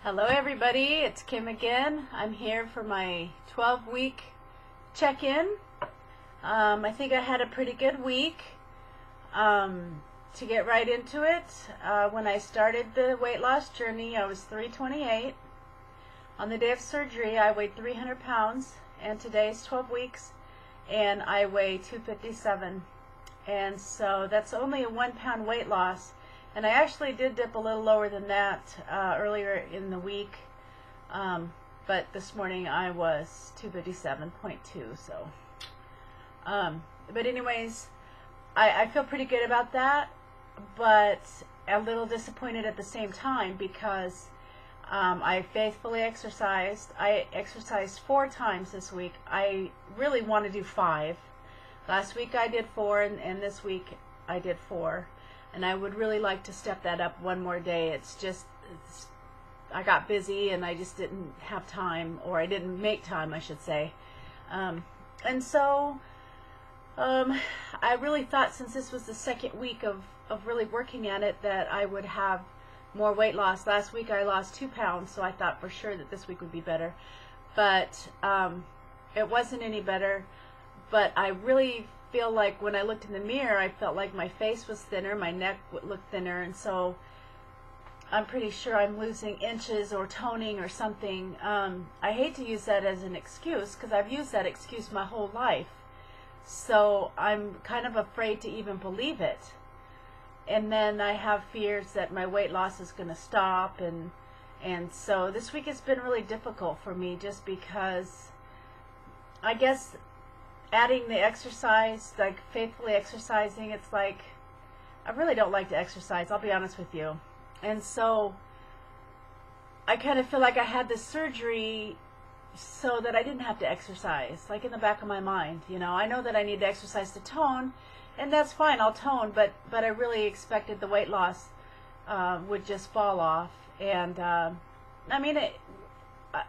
Hello everybody, it's Kim again. I'm here for my 12-week check-in. I think I had a pretty good week. To get right into it, when I started the weight loss journey, I was 328. On the day of surgery, I weighed 300 pounds, and today is 12 weeks, and I weigh 257. And so that's only a 1 pound weight loss. And I actually did dip a little lower than that earlier in the week, but this morning I was 257.2. So, but anyways, I feel pretty good about that, but a little disappointed at the same time because I faithfully exercised. I exercised 4 times this week. I really want to do 5. Last week I did 4, and this week I did 4. And I would really like to step that up one more day. I got busy and I just didn't have time, or I didn't make time, I should say. And so I really thought, since this was the second week of really working at it, that I would have more weight loss. Last week I lost 2 pounds, so I thought for sure that this week would be better. But it wasn't any better. But I really feel like when I looked in the mirror, I felt like my face was thinner, my neck looked thinner, and so I'm pretty sure I'm losing inches or toning or something. I hate to use that as an excuse because I've used that excuse my whole life, so I'm kind of afraid to even believe it. And then I have fears that my weight loss is going to stop, and so this week has been really difficult for me, just because I guess adding the exercise, like faithfully exercising, it's like I really don't like to exercise, I'll be honest with you. And so I kind of feel like I had this surgery so that I didn't have to exercise, like in the back of my mind. You know, I know that I need to exercise to tone, and that's fine, I'll tone, but I really expected the weight loss would just fall off. And I mean,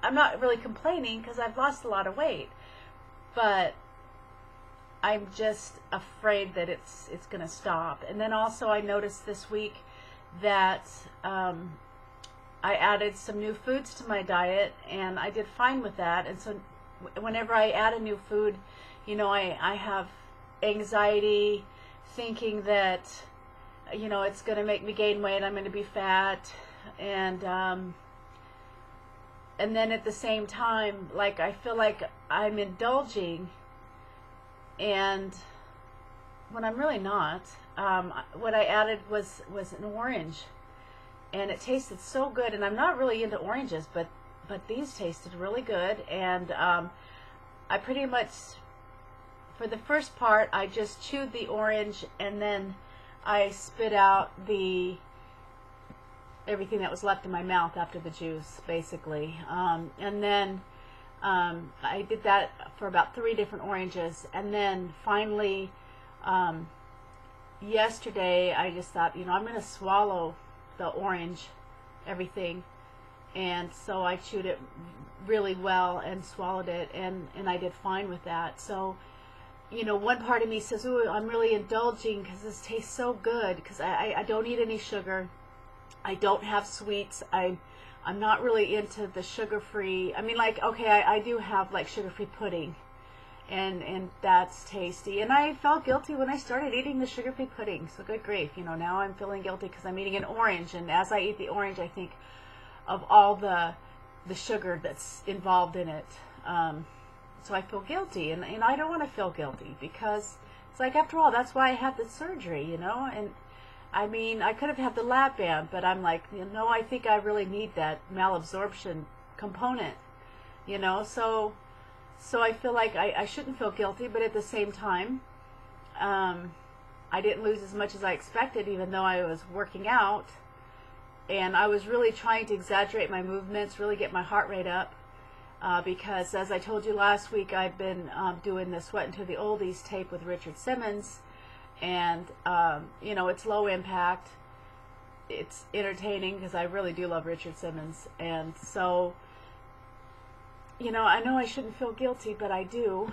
I'm not really complaining because I've lost a lot of weight, but I'm just afraid that it's going to stop. And then also I noticed this week that I added some new foods to my diet, and I did fine with that. And so whenever I add a new food, you know, I have anxiety, thinking that, you know, it's going to make me gain weight, I'm going to be fat, and then at the same time, like, I feel like I'm indulging, and when I'm really not. What I added was an orange, and it tasted so good. And I'm not really into oranges, but these tasted really good. And I pretty much, for the first part, I just chewed the orange, and then I spit out everything that was left in my mouth after the juice, basically. And then I did that for about 3 different oranges, and then finally yesterday I just thought, you know, I'm going to swallow the orange, everything, and so I chewed it really well and swallowed it, and I did fine with that. So, you know, one part of me says, ooh, I'm really indulging because this tastes so good, because I don't eat any sugar, I don't have sweets, I'm not really into the sugar-free. I mean, like, okay, I do have like sugar-free pudding, and that's tasty. And I felt guilty when I started eating the sugar-free pudding. So good grief, you know, now I'm feeling guilty because I'm eating an orange, and as I eat the orange, I think of all the sugar that's involved in it. So I feel guilty, and I don't want to feel guilty, because it's like, after all, that's why I had the surgery, you know. And I mean, I could have had the lap band, but I'm like, you know, I think I really need that malabsorption component, you know. So I feel like I shouldn't feel guilty, but at the same time, I didn't lose as much as I expected, even though I was working out, and I was really trying to exaggerate my movements, really get my heart rate up, because as I told you last week, I've been doing the Sweat Into the Oldies tape with Richard Simmons. And you know, it's low impact, it's entertaining, because I really do love Richard Simmons. And so, you know I shouldn't feel guilty, but I do.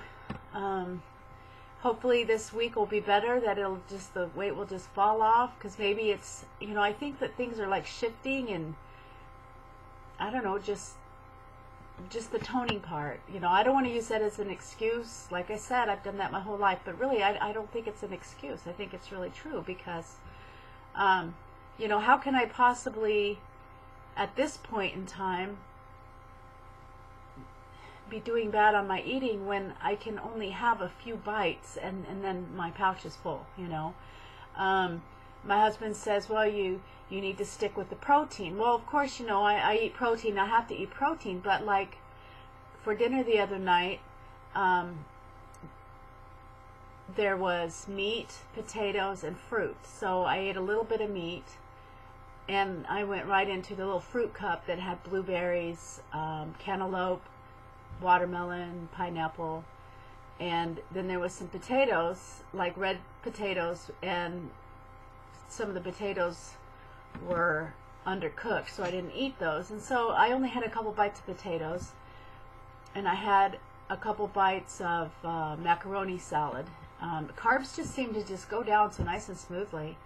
Hopefully this week will be better, that the weight will just fall off, because maybe it's, you know, I think that things are like shifting, and I don't know, just the toning part. You know, I don't want to use that as an excuse. Like I said, I've done that my whole life, but really I don't think it's an excuse. I think it's really true because, you know, how can I possibly, at this point in time, be doing bad on my eating when I can only have a few bites and then my pouch is full, you know? My husband says, well, you need to stick with the protein. Well, of course, you know, I eat protein. I have to eat protein. But, like, for dinner the other night, there was meat, potatoes, and fruit. So I ate a little bit of meat, and I went right into the little fruit cup that had blueberries, cantaloupe, watermelon, pineapple, and then there was some potatoes, like red potatoes, and some of the potatoes were undercooked, so I didn't eat those. And so I only had a couple bites of potatoes, and I had a couple bites of macaroni salad. Carbs just seem to just go down so nice and smoothly.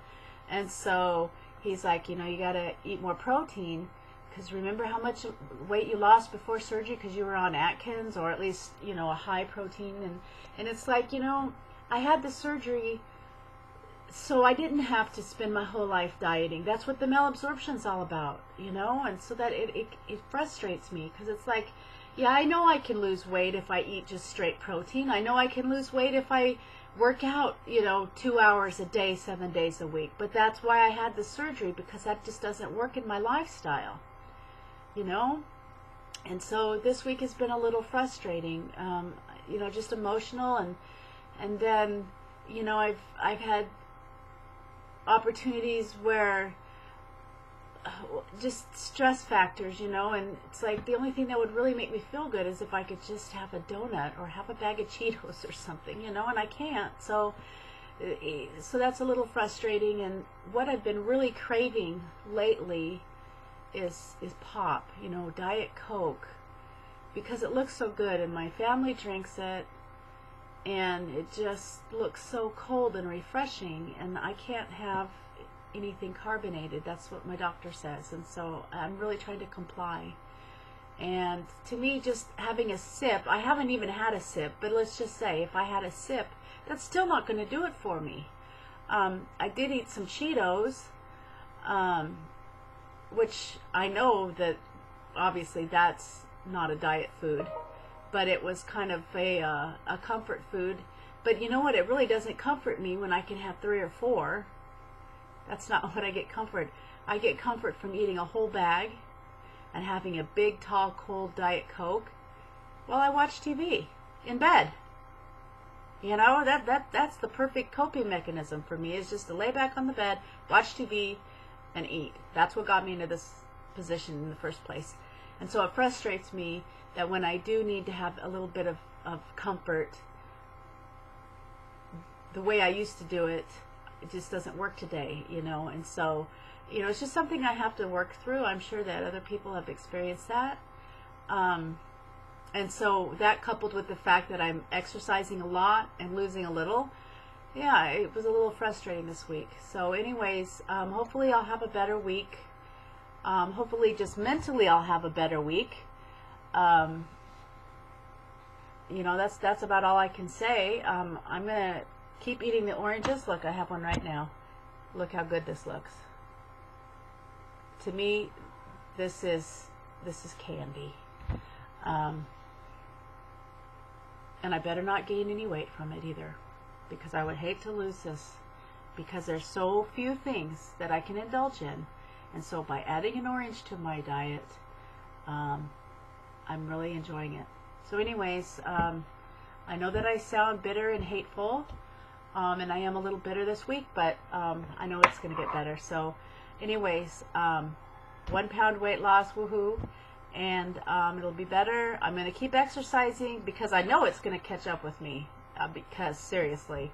And so he's like, you know, you got to eat more protein, because remember how much weight you lost before surgery because you were on Atkins, or at least, you know, a high protein. And it's like, you know, I had the surgery so I didn't have to spend my whole life dieting. That's what the malabsorption's all about, you know? And so that it frustrates me, because it's like, yeah, I know I can lose weight if I eat just straight protein. I know I can lose weight if I work out, you know, 2 hours a day, 7 days a week. But that's why I had the surgery, because that just doesn't work in my lifestyle, you know? And so this week has been a little frustrating, you know, just emotional. And then, you know, I've had opportunities where just stress factors, you know, and it's like the only thing that would really make me feel good is if I could just have a donut or have a bag of Cheetos or something, you know, and I can't. So that's a little frustrating. And what I've been really craving lately is pop, you know, Diet Coke, because it looks so good and my family drinks it, and it just looks so cold and refreshing, and I can't have anything carbonated. That's what my doctor says, and so I'm really trying to comply. And to me, just having a sip, I haven't even had a sip, but let's just say if I had a sip, that's still not going to do it for me. I did eat some Cheetos, which I know that obviously that's not a diet food, but it was kind of a comfort food. But you know what? It really doesn't comfort me when I can have 3 or 4. That's not what I get comfort. I get comfort from eating a whole bag and having a big, tall, cold Diet Coke while I watch TV in bed. You know, that's the perfect coping mechanism for me, is just to lay back on the bed, watch TV, and eat. That's what got me into this position in the first place. And so it frustrates me that when I do need to have a little bit of comfort, the way I used to do it, it just doesn't work today, you know. And so, you know, it's just something I have to work through. I'm sure that other people have experienced that. And so that, coupled with the fact that I'm exercising a lot and losing a little, yeah, it was a little frustrating this week. So anyways, hopefully I'll have a better week. Hopefully just mentally I'll have a better week. You know, that's about all I can say. I'm going to keep eating the oranges. Look, I have one right now. Look how good this looks. To me, this is candy. And I better not gain any weight from it either, because I would hate to lose this, because there's so few things that I can indulge in. And so by adding an orange to my diet, I'm really enjoying it. So anyways, I know that I sound bitter and hateful, and I am a little bitter this week, but I know it's going to get better. So anyways, 1 pound weight loss, woohoo, and it'll be better. I'm going to keep exercising, because I know it's going to catch up with me, because seriously,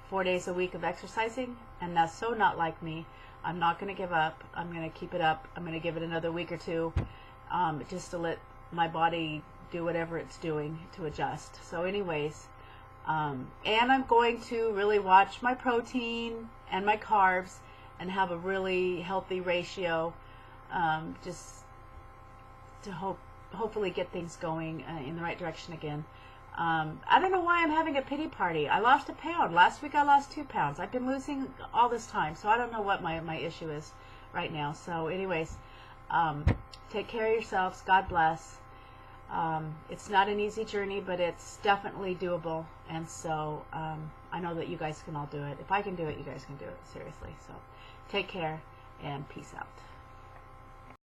4 days a week of exercising, and that's so not like me. I'm not going to give up. I'm going to keep it up. I'm going to give it another week or two, just to let my body do whatever it's doing to adjust. So anyways, and I'm going to really watch my protein and my carbs and have a really healthy ratio. Just to hopefully get things going in the right direction again. I don't know why I'm having a pity party. I lost 1 pound. Last week I lost 2 pounds. I've been losing all this time, so I don't know what my issue is right now. So anyways, take care of yourselves. God bless. It's not an easy journey, but it's definitely doable. And so I know that you guys can all do it. If I can do it, you guys can do it. Seriously. So take care and peace out.